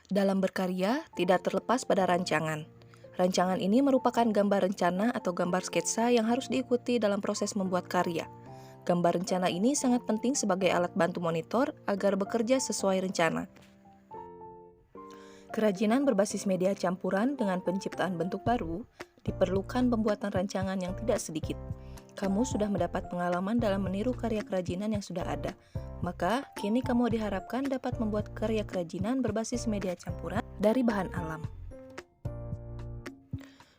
Dalam berkarya, tidak terlepas pada rancangan. Rancangan ini merupakan gambar rencana atau gambar sketsa yang harus diikuti dalam proses membuat karya. Gambar rencana ini sangat penting sebagai alat bantu monitor agar bekerja sesuai rencana. Kerajinan berbasis media campuran dengan penciptaan bentuk baru, diperlukan pembuatan rancangan yang tidak sedikit. Kamu sudah mendapat pengalaman dalam meniru karya kerajinan yang sudah ada. Maka, kini kamu diharapkan dapat membuat karya kerajinan berbasis media campuran dari bahan alam.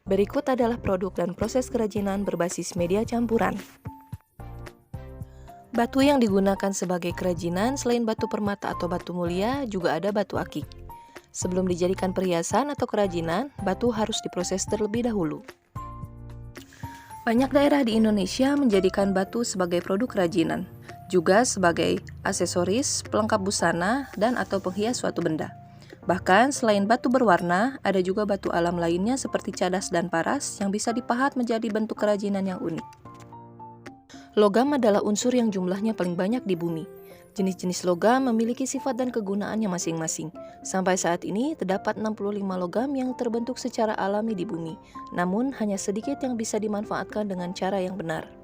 Berikut adalah produk dan proses kerajinan berbasis media campuran. Batu yang digunakan sebagai kerajinan selain batu permata atau batu mulia, juga ada batu akik. Sebelum dijadikan perhiasan atau kerajinan, batu harus diproses terlebih dahulu. Banyak daerah di Indonesia menjadikan batu sebagai produk kerajinan, juga sebagai aksesoris, pelengkap busana, dan atau penghias suatu benda. Bahkan selain batu berwarna, ada juga batu alam lainnya seperti cadas dan paras yang bisa dipahat menjadi bentuk kerajinan yang unik. Logam adalah unsur yang jumlahnya paling banyak di bumi. Jenis-jenis logam memiliki sifat dan kegunaannya masing-masing. Sampai saat ini, terdapat 65 logam yang terbentuk secara alami di bumi. Namun, hanya sedikit yang bisa dimanfaatkan dengan cara yang benar.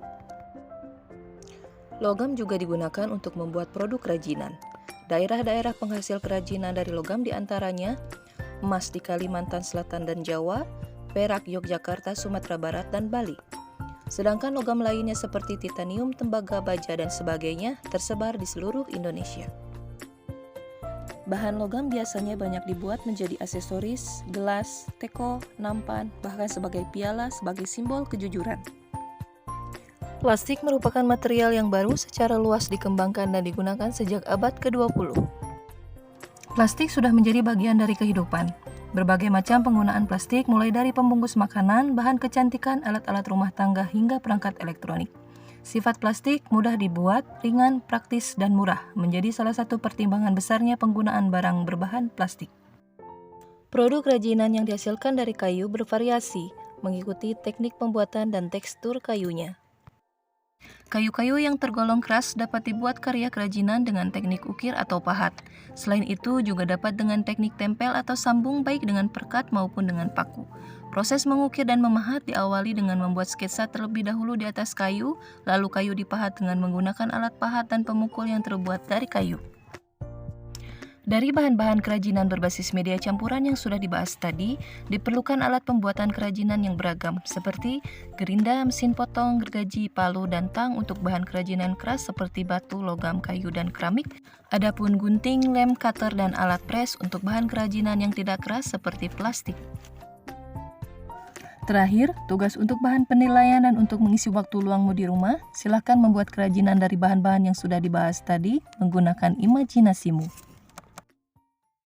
Logam juga digunakan untuk membuat produk kerajinan. Daerah-daerah penghasil kerajinan dari logam diantaranya emas di Kalimantan Selatan dan Jawa, perak Yogyakarta, Sumatera Barat, dan Bali. Sedangkan logam lainnya seperti titanium, tembaga, baja, dan sebagainya tersebar di seluruh Indonesia. Bahan logam biasanya banyak dibuat menjadi aksesoris, gelas, teko, nampan, bahkan sebagai piala sebagai simbol kejujuran. Plastik merupakan material yang baru secara luas dikembangkan dan digunakan sejak abad ke-20. Plastik sudah menjadi bagian dari kehidupan. Berbagai macam penggunaan plastik mulai dari pembungkus makanan, bahan kecantikan, alat-alat rumah tangga hingga perangkat elektronik. Sifat plastik mudah dibuat, ringan, praktis, dan murah menjadi salah satu pertimbangan besarnya penggunaan barang berbahan plastik. Produk kerajinan yang dihasilkan dari kayu bervariasi, mengikuti teknik pembuatan dan tekstur kayunya. Kayu-kayu yang tergolong keras dapat dibuat karya kerajinan dengan teknik ukir atau pahat. Selain itu juga dapat dengan teknik tempel atau sambung baik dengan perkat maupun dengan paku. Proses mengukir dan memahat diawali dengan membuat sketsa terlebih dahulu di atas kayu, lalu kayu dipahat dengan menggunakan alat pahat dan pemukul yang terbuat dari kayu. Dari bahan-bahan kerajinan berbasis media campuran yang sudah dibahas tadi, diperlukan alat pembuatan kerajinan yang beragam, seperti gerinda, mesin potong, gergaji, palu, dan tang untuk bahan kerajinan keras seperti batu, logam, kayu, dan keramik. Adapun gunting, lem, cutter, dan alat pres untuk bahan kerajinan yang tidak keras seperti plastik. Terakhir, tugas untuk bahan penilaian dan untuk mengisi waktu luangmu di rumah, silakan membuat kerajinan dari bahan-bahan yang sudah dibahas tadi menggunakan imajinasimu.